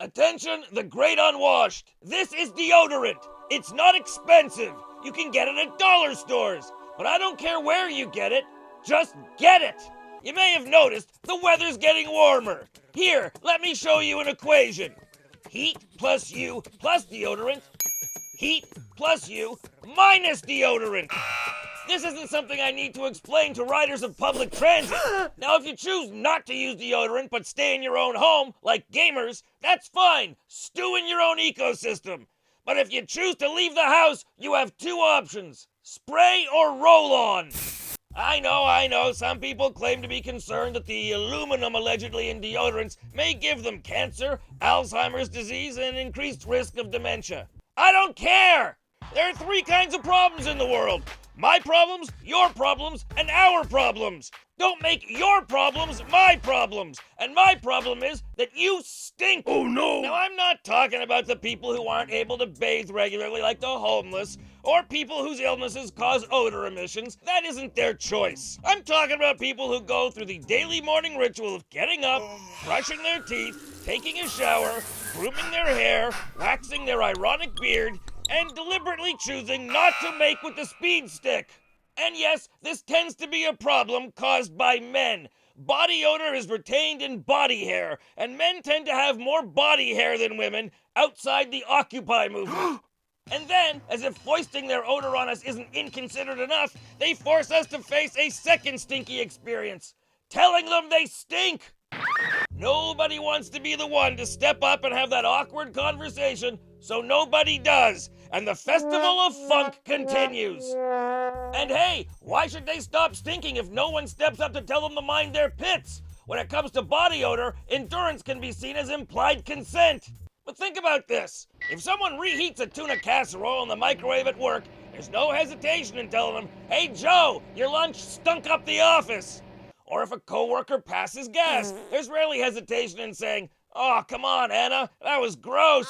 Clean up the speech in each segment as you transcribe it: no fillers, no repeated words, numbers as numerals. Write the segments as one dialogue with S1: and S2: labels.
S1: Attention, the great unwashed. This is deodorant. It's not expensive. You can get it at dollar stores. But I don't care where you get it. Just get it. You may have noticed the weather's getting warmer. Here, let me show you an equation. Heat plus U plus deodorant. Heat plus U minus deodorant. This isn't something I need to explain to riders of public transit. Now, if you choose not to use deodorant but stay in your own home, like gamers, that's fine. Stew in your own ecosystem. But if you choose to leave the house, you have two options: spray or roll on. I know, some people claim to be concerned that the aluminum allegedly in deodorants may give them cancer, Alzheimer's disease, and increased risk of dementia. I don't care! There are three kinds of problems in the world: my problems, your problems, and our problems. Don't make your problems my problems. And my problem is that you stink.
S2: Oh no!
S1: Now, I'm not talking about the people who aren't able to bathe regularly like the homeless, or people whose illnesses cause odor emissions. That isn't their choice. I'm talking about people who go through the daily morning ritual of getting up, brushing their teeth, taking a shower, grooming their hair, waxing their ironic beard, and deliberately choosing not to make with the speed stick. And yes, this tends to be a problem caused by men. Body odor is retained in body hair, and men tend to have more body hair than women outside the Occupy movement. And then, as if foisting their odor on us isn't inconsiderate enough, they force us to face a second stinky experience: telling them they stink. Nobody wants to be the one to step up and have that awkward conversation, so nobody does, and the festival of funk continues. And hey, why should they stop stinking if no one steps up to tell them to mind their pits? When it comes to body odor, endurance can be seen as implied consent. But think about this. If someone reheats a tuna casserole in the microwave at work, there's no hesitation in telling them, "Hey Joe, your lunch stunk up the office." Or if a coworker passes gas, there's rarely hesitation in saying, "Oh, come on, Anna, that was gross."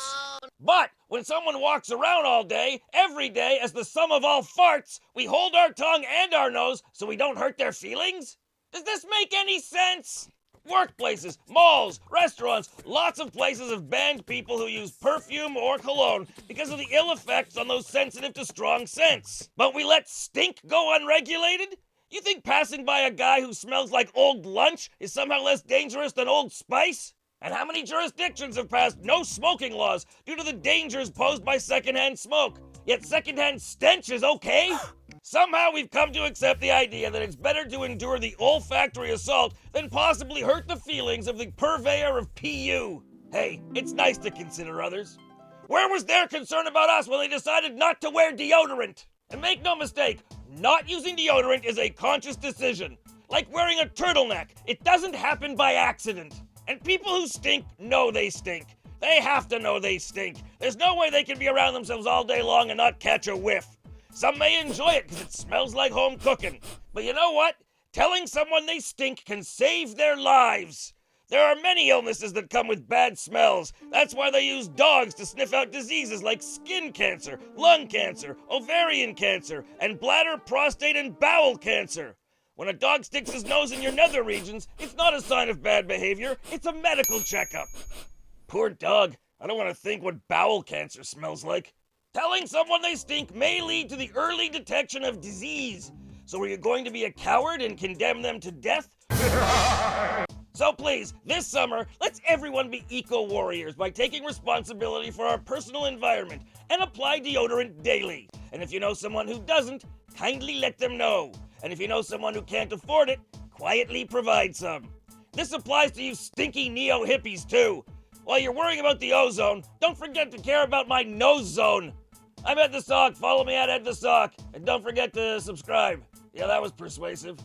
S1: But when someone walks around all day, every day, as the sum of all farts, we hold our tongue and our nose so we don't hurt their feelings? Does this make any sense? Workplaces, malls, restaurants, lots of places have banned people who use perfume or cologne because of the ill effects on those sensitive to strong scents. But we let stink go unregulated? You think passing by a guy who smells like old lunch is somehow less dangerous than Old Spice? And how many jurisdictions have passed no smoking laws due to the dangers posed by secondhand smoke? Yet secondhand stench is okay? Somehow we've come to accept the idea that it's better to endure the olfactory assault than possibly hurt the feelings of the purveyor of PU. Hey, it's nice to consider others. Where was their concern about us when they decided not to wear deodorant? And make no mistake, not using deodorant is a conscious decision. Like wearing a turtleneck, it doesn't happen by accident. And people who stink know they stink. They have to know they stink. There's no way they can be around themselves all day long and not catch a whiff. Some may enjoy it because it smells like home cooking. But you know what? Telling someone they stink can save their lives. There are many illnesses that come with bad smells. That's why they use dogs to sniff out diseases like skin cancer, lung cancer, ovarian cancer, and bladder, prostate, and bowel cancer. When a dog sticks his nose in your nether regions, it's not a sign of bad behavior, it's a medical checkup. Poor dog, I don't want to think what bowel cancer smells like. Telling someone they stink may lead to the early detection of disease. So are you going to be a coward and condemn them to death? So please, this summer, let's everyone be eco-warriors by taking responsibility for our personal environment and apply deodorant daily. And if you know someone who doesn't, kindly let them know. And if you know someone who can't afford it, quietly provide some. This applies to you stinky neo-hippies too. While you're worrying about the ozone, don't forget to care about my nose zone. I'm Ed the Sock. Follow me at Ed the Sock. And don't forget to subscribe. Yeah, that was persuasive.